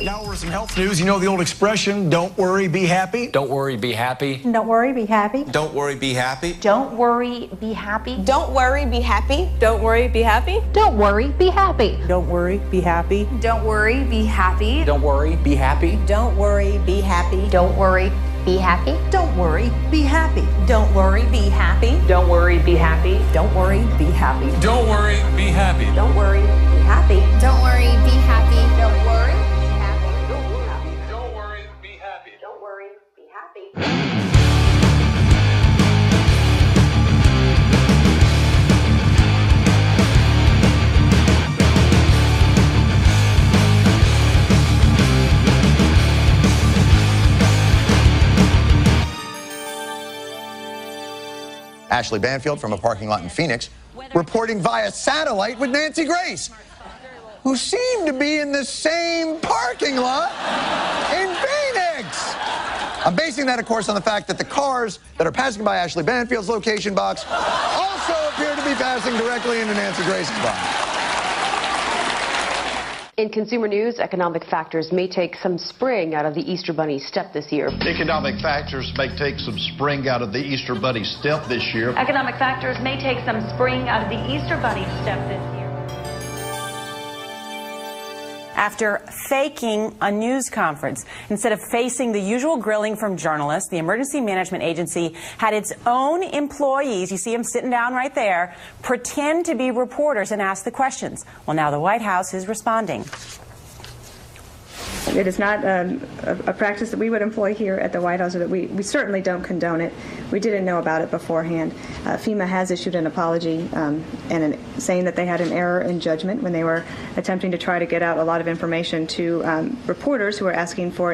Now we're some health news. You know the old expression, don't worry, be happy? Don't worry, be happy. Don't worry, be happy. Don't worry, be happy. Don't worry, be happy. Don't worry, be happy. Don't worry, be happy. Don't worry, be happy. Don't worry, be happy. Don't worry, be happy. Don't worry, be happy. Don't worry, be happy. Don't worry, be happy. Don't worry, be happy. Don't worry, be happy. Don't worry, be happy. Don't worry, be happy. Don't worry, be happy. Don't worry, be happy. Don't worry, be happy. Don't worry, Don't worry, be happy. don't worry, be happy. Ashley Banfield from a parking lot in Phoenix reporting via satellite with Nancy Grace, who seemed to be in the same parking lot in Phoenix. I'm basing that, of course, on the fact that the cars that are passing by Ashley Banfield's location box also appear to be passing directly into Nancy Grace's box. In consumer news, economic factors may take some spring out of the Easter Bunny step this year. Economic factors may take some spring out of the Easter Bunny step this year. Economic factors may take some spring out of the Easter Bunny step this year. After faking a news conference, instead of facing the usual grilling from journalists, the Emergency Management Agency had its own employees, you see them sitting down right there, pretend to be reporters and ask the questions. Well, now the White House is responding. It is not a practice that we would employ here at the White House, or that we certainly don't condone it. We didn't know about it beforehand. FEMA has issued an apology saying that they had an error in judgment when they were attempting to try to get out a lot of information to reporters who are asking for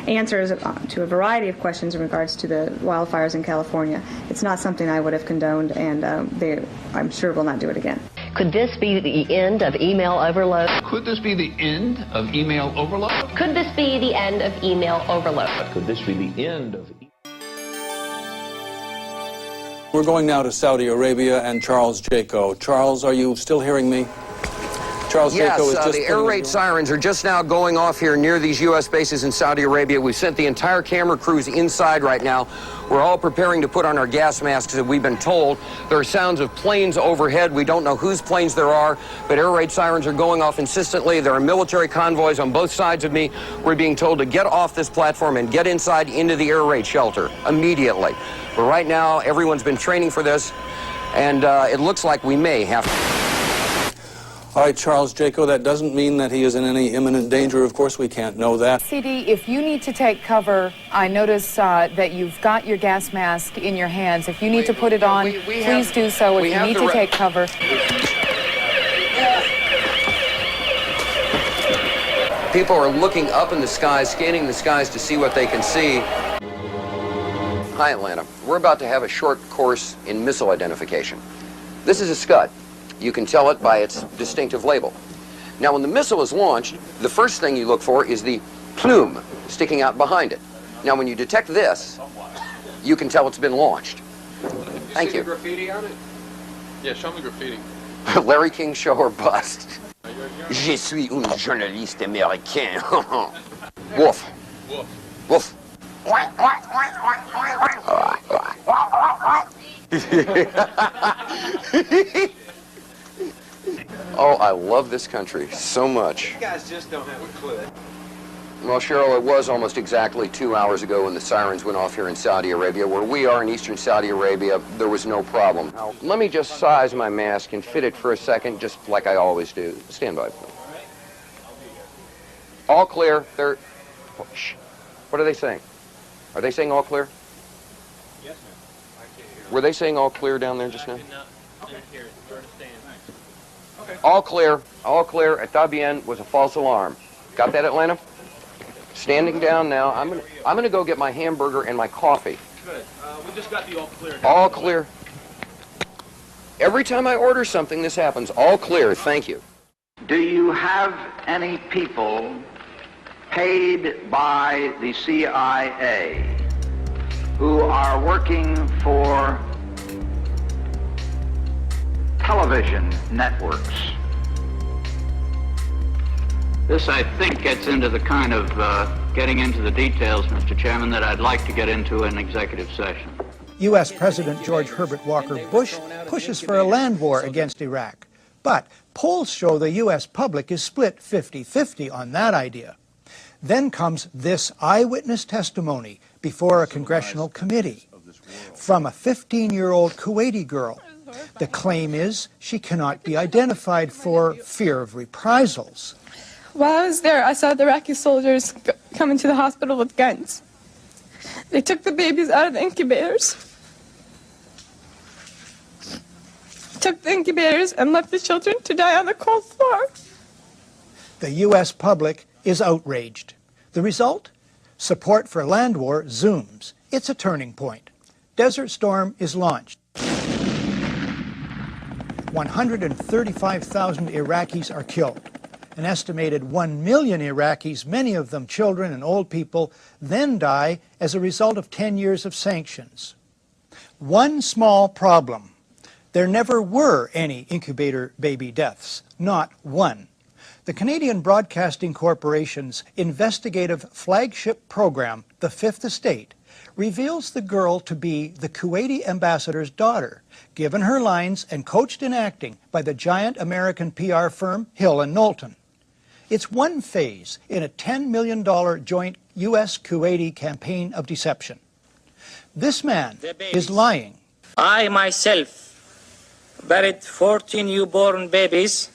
answers to a variety of questions in regards to the wildfires in California. It's not something I would have condoned, and they, I'm sure, will not do it again. Could this be the end of email overload? Could this be the end of email overload? Could this be the end of email overload? Could this be the end of We're going now to Saudi Arabia and Charles Jaco. Charles, are you still hearing me? Charles Yes, Jaco is just the air raid sirens are just now going off here near these U.S. bases in Saudi Arabia. We've sent the entire camera crews inside right now. We're all preparing to put on our gas masks, as we've been told. There are sounds of planes overhead. We don't know whose planes there are, but air raid sirens are going off insistently. There are military convoys on both sides of me. We're being told to get off this platform and get inside into the air raid shelter immediately. But right now, everyone's been training for this, and it looks like we may have to. All right, Charles Jaco, that doesn't mean that he is in any imminent danger. Of course, we can't know that. CD, if you need to take cover, I notice that you've got your gas mask in your hands. If you need to put it on, please do so. If you need to take cover. People are looking up in the skies, scanning the skies to see what they can see. Hi, Atlanta. We're about to have a short course in missile identification. This is a Scud. You can tell it by its distinctive label. Now, when the missile is launched, the first thing you look for is the plume sticking out behind it. Now, when you detect this, you can tell it's been launched. Thank you. See the graffiti on it? Yeah, show me graffiti. Larry King show or bust. Je suis un journaliste américain. Woof. Woof. Woof. Oh, I love this country so much. You guys just don't have a clue. Well, Cheryl, it was almost exactly 2 hours ago when the sirens went off here in Saudi Arabia. Where we are in eastern Saudi Arabia, there was no problem. Now, let me just size my mask and fit it for a second, just like I always do. Stand by, please. All clear. They're... Shh. What are they saying? Are they saying all clear? Yes, ma'am. I can't hear. Were they saying all clear down there just now? I didn't hear it. Understand. Okay. All clear. All clear. Está bien was a false alarm. Got that, Atlanta? Standing down now. I'm gonna go get my hamburger and my coffee. Good. We just got the all clear. All clear. Every time I order something, this happens. All clear. Thank you. Do you have any people paid by the CIA who are working for television networks This, I think, gets into the kind of getting into the details, Mr. Chairman, that I'd like to get into in executive session. U.S. President George Herbert Walker Bush pushes for a land war against Iraq. But polls show the U.S. public is split 50-50 on that idea. Then comes this eyewitness testimony before a congressional committee from a 15-year-old Kuwaiti girl. The claim is she cannot be identified for fear of reprisals. While I was there, I saw the Iraqi soldiers come into the hospital with guns. They took the babies out of the incubators, took the incubators, and left the children to die on the cold floor. The U.S. public is outraged. The result? Support for land war zooms. It's a turning point. Desert Storm is launched. 135,000 Iraqis are killed. An estimated 1 million Iraqis, many of them children and old people, then die as a result of 10 years of sanctions. One small problem. There never were any incubator baby deaths, not one. The Canadian Broadcasting Corporation's investigative flagship program, The Fifth Estate, reveals the girl to be the Kuwaiti ambassador's daughter, given her lines and coached in acting by the giant American PR firm Hill & Knowlton. It's one phase in a $10 million joint U.S.-Kuwaiti campaign of deception. This man is lying. I myself buried 14 newborn babies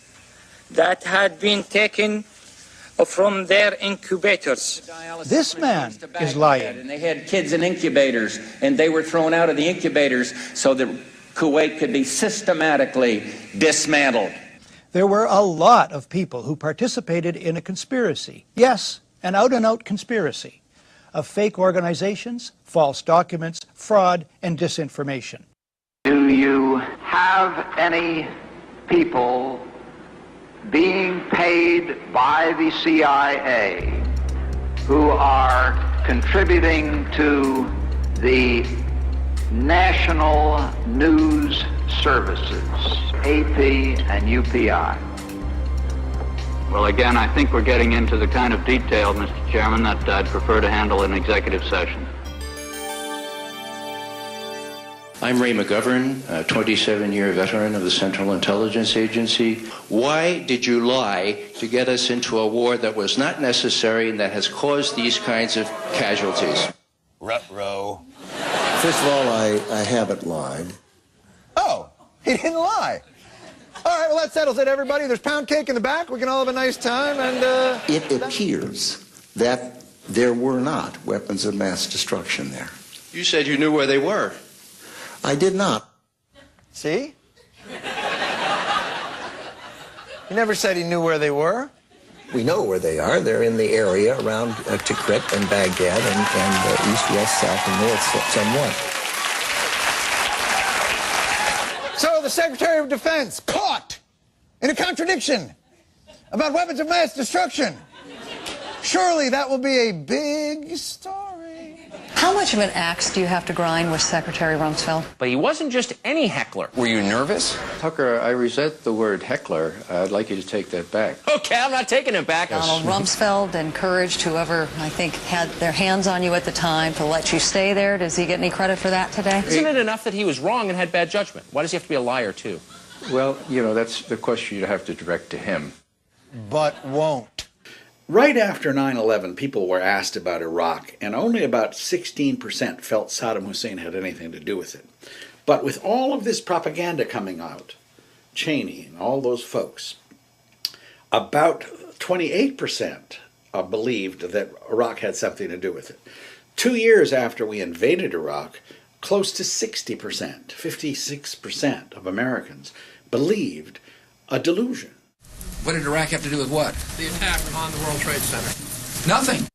that had been taken from their incubators. This man is lying. And they had kids in incubators, and they were thrown out of the incubators so that Kuwait could be systematically dismantled. There were a lot of people who participated in a conspiracy. Yes, an out-and-out conspiracy of fake organizations, false documents, fraud, and disinformation. Do you have any people being paid by the CIA who are contributing to the national news services, AP and UPI? Well, again, I think we're getting into the kind of detail, Mr. Chairman, that I'd prefer to handle in executive session. I'm Ray McGovern, a 27-year veteran of the Central Intelligence Agency. Why did you lie to get us into a war that was not necessary and that has caused these kinds of casualties? Ruh-roh. First of all, I haven't lied. Oh, he didn't lie. All right, well, that settles it, everybody. There's pound cake in the back. We can all have a nice time. And it appears that there were not weapons of mass destruction there. You said you knew where they were. I did not. See? He never said he knew where they were. We know where they are. They're in the area around Tikrit and Baghdad and east, west, south, and north somewhat. So the Secretary of Defense caught in a contradiction about weapons of mass destruction. Surely that will be a big story. How much of an axe do you have to grind with Secretary Rumsfeld? But he wasn't just any heckler. Were you nervous? Tucker, I resent the word heckler. I'd like you to take that back. Okay, I'm not taking it back. Donald Rumsfeld encouraged whoever, I think, had their hands on you at the time to let you stay there. Does he get any credit for that today? Isn't it enough that he was wrong and had bad judgment? Why does he have to be a liar, too? Well, you know, that's the question you'd have to direct to him. But won't. Right after 9/11, people were asked about Iraq, and only about 16% felt Saddam Hussein had anything to do with it. But with all of this propaganda coming out, Cheney and all those folks, about 28% believed that Iraq had something to do with it. 2 years after we invaded Iraq, close to 60%, 56% of Americans believed a delusion. What did Iraq have to do with what? The attack on the World Trade Center. Nothing.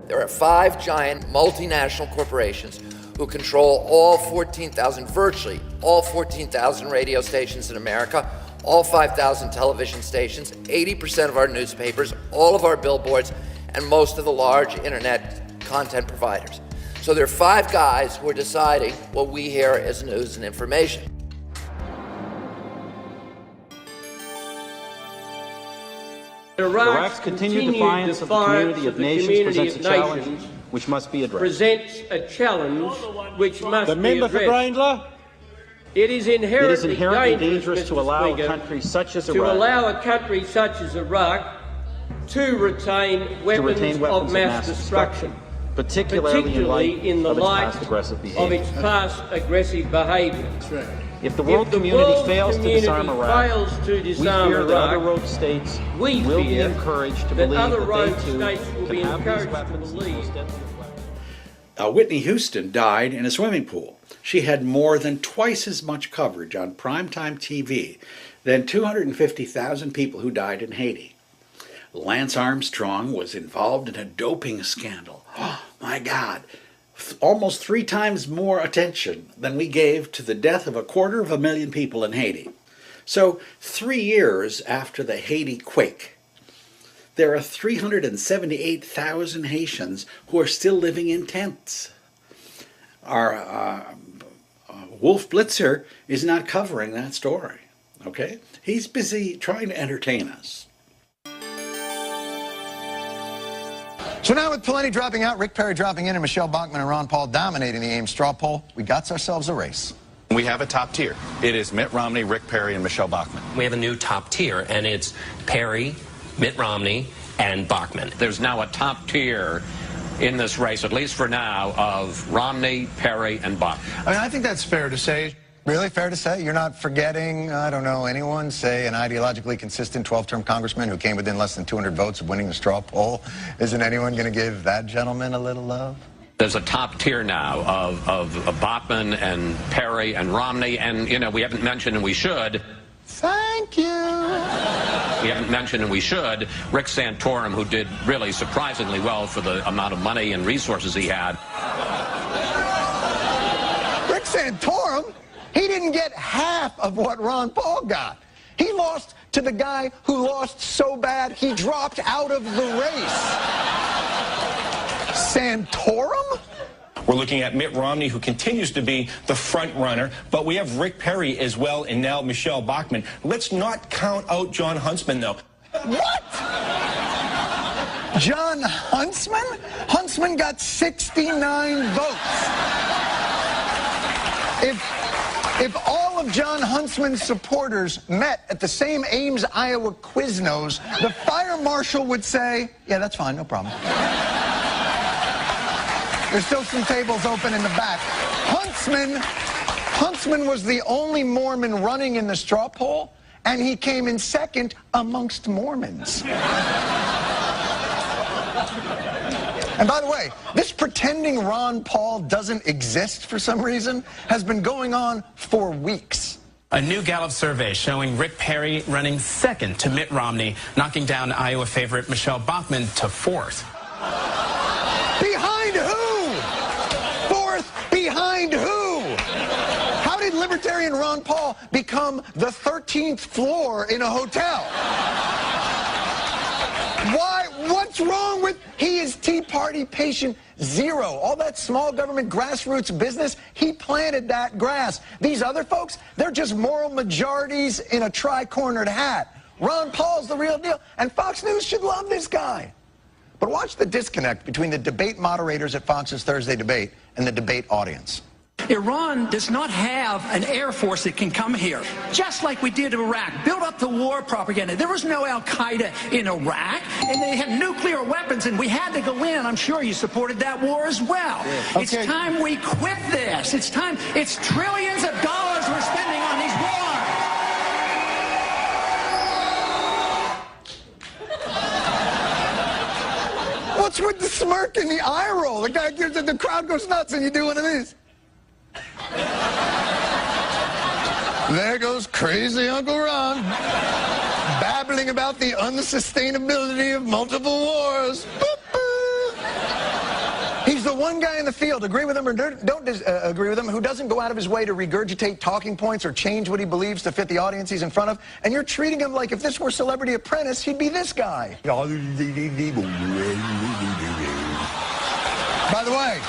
There are 5 giant multinational corporations who control all 14,000, virtually all 14,000 radio stations in America, all 5,000 television stations, 80% of our newspapers, all of our billboards, and most of the large internet content providers. So there are 5 guys who are deciding what we hear as news and information. Iraq's continued defiance of the community of nations presents a challenge which must be addressed. Presents a challenge which must The member be for addressed. Grindler. It is inherently dangerous to allow a country such as Iraq to retain weapons of mass destruction, particularly in the light of its past aggressive behaviour. If the world community fails to disarm Iraq, we fear that other rogue states will be encouraged to believe that they too can have these weapons. Whitney Houston died in a swimming pool. She had more than twice as much coverage on primetime TV than 250,000 people who died in Haiti. Lance Armstrong was involved in a doping scandal. Oh, my God. Almost 3 times more attention than we gave to the death of 250,000 people in Haiti. So 3 years after the Haiti quake, there are 378,000 Haitians who are still living in tents. Our Wolf Blitzer is not covering that story, okay? He's busy trying to entertain us. So now with Pawlenty dropping out, Rick Perry dropping in, and Michelle Bachmann and Ron Paul dominating the Ames straw poll, we got ourselves a race. We have a top tier. It is Mitt Romney, Rick Perry, and Michelle Bachmann. We have a new top tier, and it's Perry, Mitt Romney, and Bachmann. There's now a top tier in this race, at least for now, of Romney, Perry, and Bachmann. I mean, I think that's fair to say. Really fair to say? You're not forgetting, I don't know, anyone, say an ideologically consistent 12-term congressman who came within less than 200 votes of winning the straw poll? Isn't anyone going to give that gentleman a little love? There's a top tier now of Bachmann and Perry and Romney, and, you know, we haven't mentioned, and we should. Thank you. We haven't mentioned, and we should, Rick Santorum, who did really surprisingly well for the amount of money and resources he had. Rick Santorum? He didn't get half of what Ron Paul got. He lost to the guy who lost so bad he dropped out of the race. Santorum? We're looking at Mitt Romney, who continues to be the front runner, but we have Rick Perry as well, and now Michelle Bachmann. Let's not count out John Huntsman, though. What? John Huntsman? Huntsman got 69 votes. If all of John Huntsman's supporters met at the same Ames, Iowa Quiznos, the fire marshal would say, yeah, that's fine, no problem. There's still some tables open in the back. Huntsman was the only Mormon running in the straw poll, and he came in second amongst Mormons. And by the way, this pretending Ron Paul doesn't exist for some reason has been going on for weeks. A new Gallup survey showing Rick Perry running second to Mitt Romney, knocking down Iowa favorite Michelle Bachmann to fourth. Behind who? Fourth behind who? How did libertarian Ron Paul become the 13th floor in a hotel? Why? What's wrong with... He is Tea Party patient zero. All that small government grassroots business, he planted that grass. These other folks, they're just moral majorities in a tri-cornered hat. Ron Paul's the real deal, and Fox News should love this guy. But watch the disconnect between the debate moderators at Fox's Thursday debate and the debate audience. Iran does not have an air force that can come here, just like we did in Iraq. Build up the war propaganda. There was no Al-Qaeda in Iraq, and they had nuclear weapons, and we had to go in. I'm sure you supported that war as well. Yeah. Okay. It's time we quit this. It's time. It's trillions of dollars we're spending on these wars. What's with the smirk and the eye roll? The crowd goes nuts and you do one of these. There goes crazy Uncle Ron, babbling about the unsustainability of multiple wars. He's the one guy in the field, agree with him or don't agree with him, who doesn't go out of his way to regurgitate talking points or change what he believes to fit the audience he's in front of, and you're treating him like if this were Celebrity Apprentice, he'd be this guy. By the way,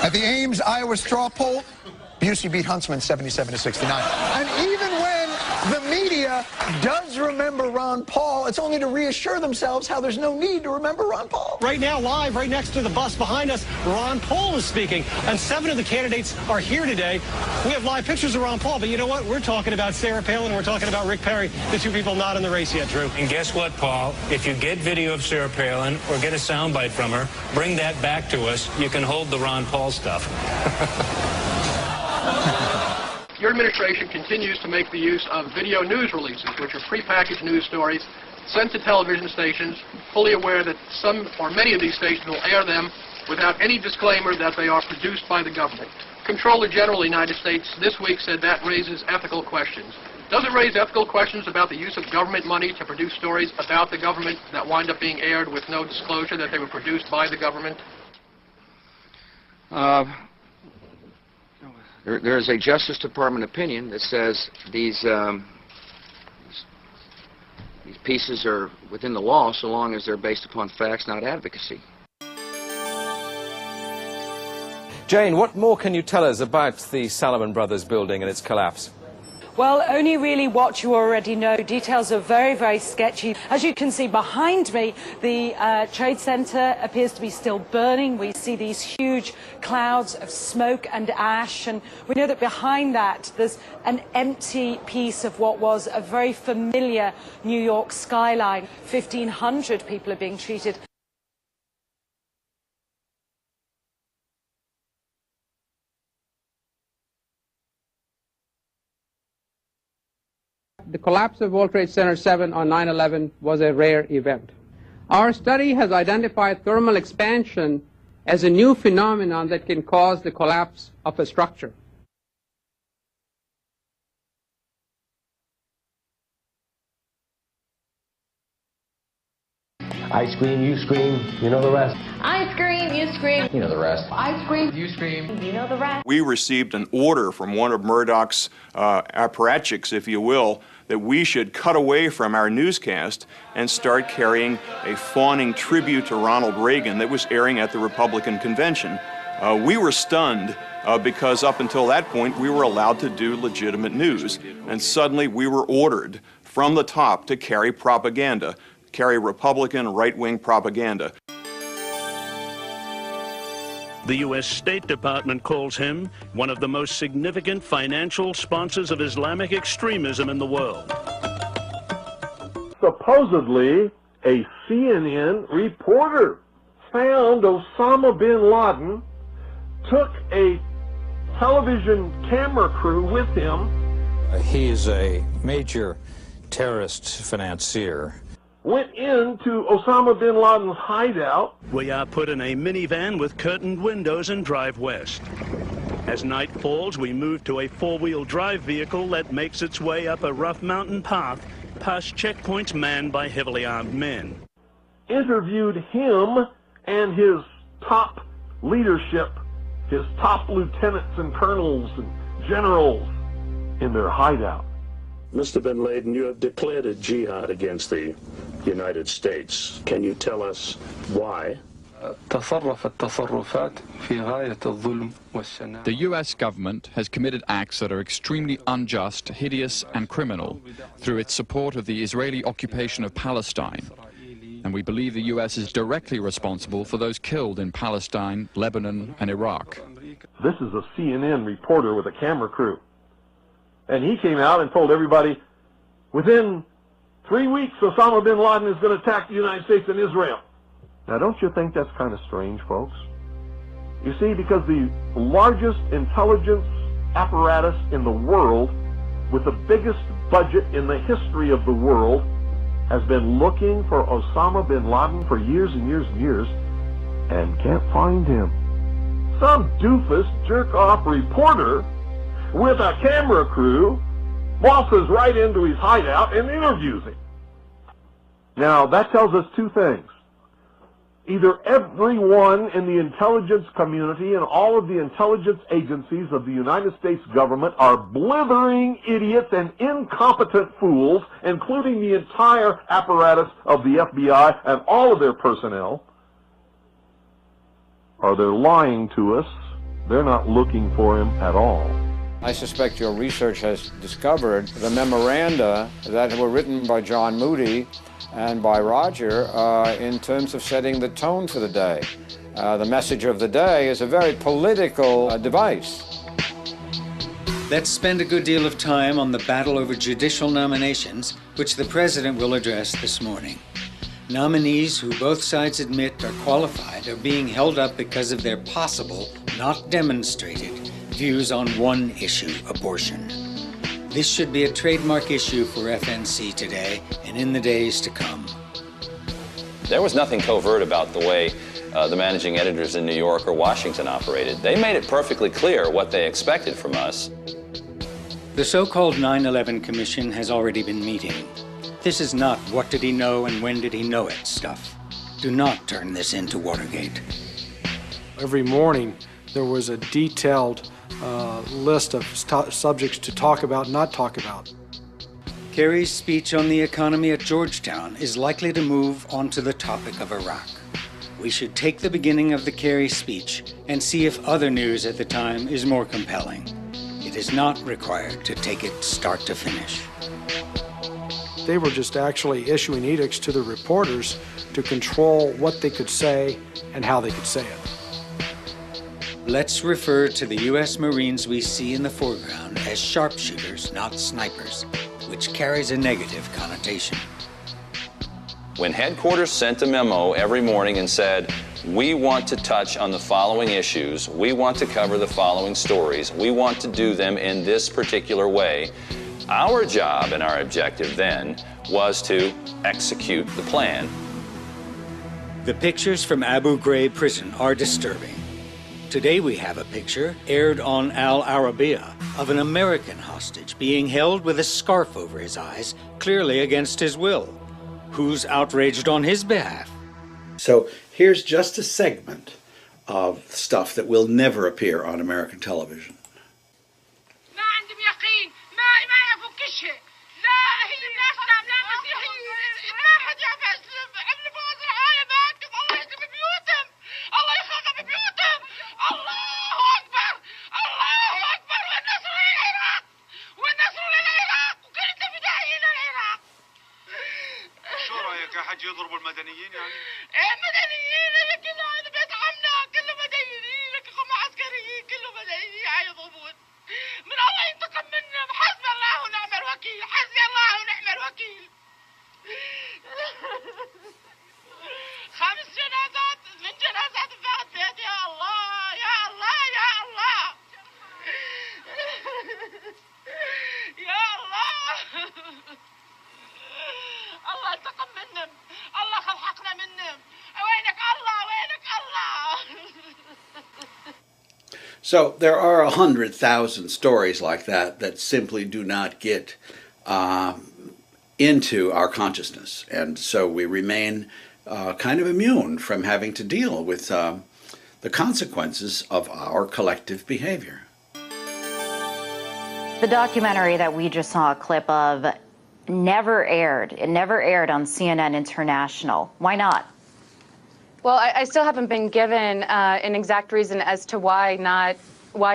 at the Ames, Iowa straw poll, Busey beat Huntsman 77 to 69. And even when The media does remember Ron Paul. It's only to reassure themselves how there's no need to remember Ron Paul. Right now, live, right next to the bus behind us, Ron Paul is speaking, and 7 of the candidates are here today. We have live pictures of Ron Paul, but you know what? We're talking about Sarah Palin, we're talking about Rick Perry, the 2 people not in the race yet, Drew. And guess what, Paul? If you get video of Sarah Palin or get a soundbite from her, bring that back to us. You can hold the Ron Paul stuff. Your administration continues to make the use of video news releases, which are prepackaged news stories sent to television stations, fully aware that some or many of these stations will air them without any disclaimer that they are produced by the government. Comptroller General of the United States this week said that raises ethical questions. Does it raise ethical questions about the use of government money to produce stories about the government that wind up being aired with no disclosure that they were produced by the government? There is a Justice Department opinion that says these pieces are within the law so long as they're based upon facts, not advocacy. Jane, what more can you tell us about the Salomon Brothers building and its collapse? Well, only really what you already know. Details are very, very sketchy. As you can see behind me, the Trade Center appears to be still burning. We see these huge clouds of smoke and ash, and we know that behind that there's an empty piece of what was a very familiar New York skyline. 1,500 people are being treated. The collapse of World Trade Center 7 on 9/11 was a rare event. Our study has identified thermal expansion as a new phenomenon that can cause the collapse of a structure. I scream, you scream, you know the rest. I scream, you scream. You know the rest. I scream, you scream. You know the rest. We received an order from one of Murdoch's apparatchiks, if you will, that we should cut away from our newscast and start carrying a fawning tribute to Ronald Reagan that was airing at the Republican convention. We were stunned because up until that point we were allowed to do legitimate news, and suddenly we were ordered from the top to carry propaganda, carry Republican right-wing propaganda. The U.S. State Department calls him one of the most significant financial sponsors of Islamic extremism in the world. Supposedly, a CNN reporter found Osama bin Laden, took a television camera crew with him. He is a major terrorist financier. Went into Osama bin Laden's hideout. We are put in a minivan with curtained windows and drive west. As night falls, we move to a four-wheel drive vehicle that makes its way up a rough mountain path past checkpoints manned by heavily armed men. Interviewed him and his top leadership, his top lieutenants and colonels and generals in their hideout. Mr. bin Laden, you have declared a jihad against the United States. Can you tell us why? The U.S. government has committed acts that are extremely unjust, hideous, and criminal through its support of the Israeli occupation of Palestine. And we believe the U.S. is directly responsible for those killed in Palestine, Lebanon, and Iraq. This is a CNN reporter with a camera crew. And he came out and told everybody, within 3 weeks, Osama bin Laden is going to attack the United States and Israel. Now, don't you think that's kind of strange, folks? You see, because the largest intelligence apparatus in the world, with the biggest budget in the history of the world, has been looking for Osama bin Laden for years and years and years, and can't find him. Some doofus, jerk-off reporter with a camera crew waltzes right into his hideout and interviews him. Now, that tells us two things. Either everyone in the intelligence community and all of the intelligence agencies of the United States government are blithering idiots and incompetent fools, including the entire apparatus of the FBI and all of their personnel, or they're lying to us. They're not looking for him at all. I suspect your research has discovered the memoranda that were written by John Moody and by Roger in terms of setting the tone for the day. The message of the day is a very political device. Let's spend a good deal of time on the battle over judicial nominations, which the President will address this morning. Nominees who both sides admit are qualified are being held up because of their possible, not demonstrated, views on one issue, abortion. This should be a trademark issue for FNC today and in the days to come. There was nothing covert about the way the managing editors in New York or Washington operated. They made it perfectly clear what they expected from us. The so-called 9/11 Commission has already been meeting. This is not what did he know and when did he know it stuff. Do not turn this into Watergate. Every morning there was a detailed list of subjects to talk about and not talk about. Kerry's speech on the economy at Georgetown is likely to move onto the topic of Iraq. We should take the beginning of the Kerry speech and see if other news at the time is more compelling. It is not required to take it start to finish. They were just actually issuing edicts to the reporters to control what they could say and how they could say it. Let's refer to the U.S. Marines we see in the foreground as sharpshooters, not snipers, which carries a negative connotation. When headquarters sent a memo every morning and said, we want to touch on the following issues, we want to cover the following stories, we want to do them in this particular way, our job and our objective then was to execute the plan. The pictures from Abu Ghraib prison are disturbing. Today we have a picture, aired on Al Arabiya, of an American hostage being held with a scarf over his eyes, clearly against his will. Who's outraged on his behalf? So here's just a segment of stuff that will never appear on American television. يضربوا المدنيين يعني؟ ايه مدنيين هي كله هذا بيت عمنا كله مدنيين هم عسكريين كله مدنيين يضربون من الله ينتقم منهم حسبي الله ونعم الوكيل حسبي الله ونعم الوكيل 5 جنازات من جنازات بفقد بيت يا الله يا الله يا الله يا الله الله انتقم منهم الله خلحقنا منهم وينك الله وينك الله. So there are 100,000 stories like that that simply do not get into our consciousness, and so we remain kind of immune from having to deal with the consequences of our collective behavior. The documentary that we just saw a clip of never aired. It never aired on CNN International. Why not? Well, I still haven't been given an exact reason as to why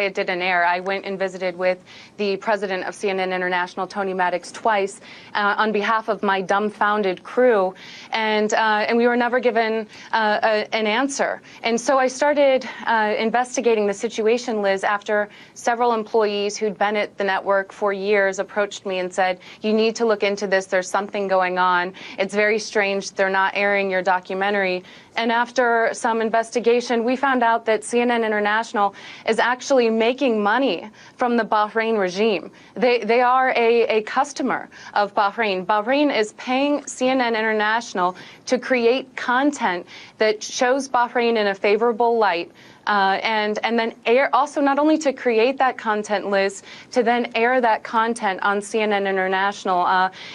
it didn't air. I went and visited with the president of CNN International, Tony Maddox, twice on behalf of my dumbfounded crew, and we were never given an answer. And so I started investigating the situation, Liz, after several employees who'd been at the network for years approached me and said, you need to look into this. There's something going on. It's very strange they're not airing your documentary. And after some investigation, we found out that CNN International is actually making money from the Bahrain regime. They are a customer of Bahrain. Bahrain is paying CNN International to create content that shows Bahrain in a favorable light, and then air, also not only to create that content, Liz, to then air that content on CNN International.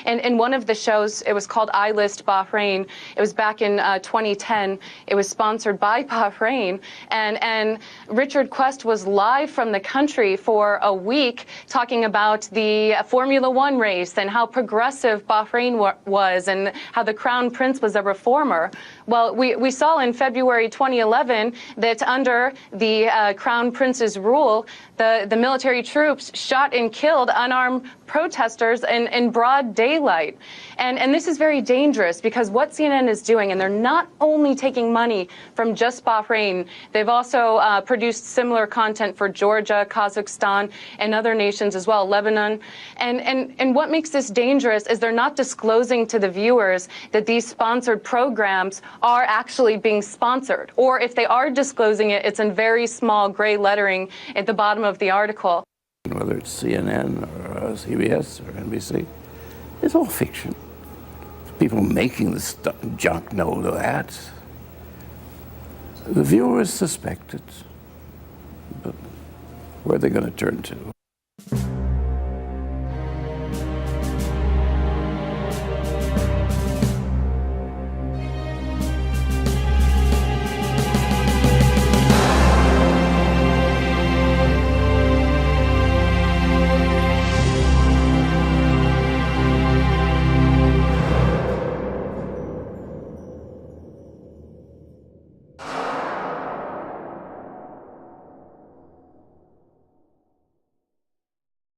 And in one of the shows, it was called I List Bahrain. It was back in 2010. It was sponsored by Bahrain. And Richard Quest was live from the country for a week talking about the Formula One race and how progressive Bahrain was and how the Crown Prince was a reformer. Well, we saw in February 2011 that under the Crown Prince's rule, the military troops shot and killed unarmed protesters in broad daylight. And this is very dangerous because what CNN is doing, and they're not only taking money from just Bahrain, they've also produced similar content for Georgia, Kazakhstan, and other nations as well, Lebanon. And what makes this dangerous is they're not disclosing to the viewers that these sponsored programs are actually being sponsored. Or if they are disclosing it, it's in very small gray lettering at the bottom of the article. Whether it's CNN or CBS or NBC, it's all fiction. People making the junk know that. The viewers suspect it, but where are they going to turn to?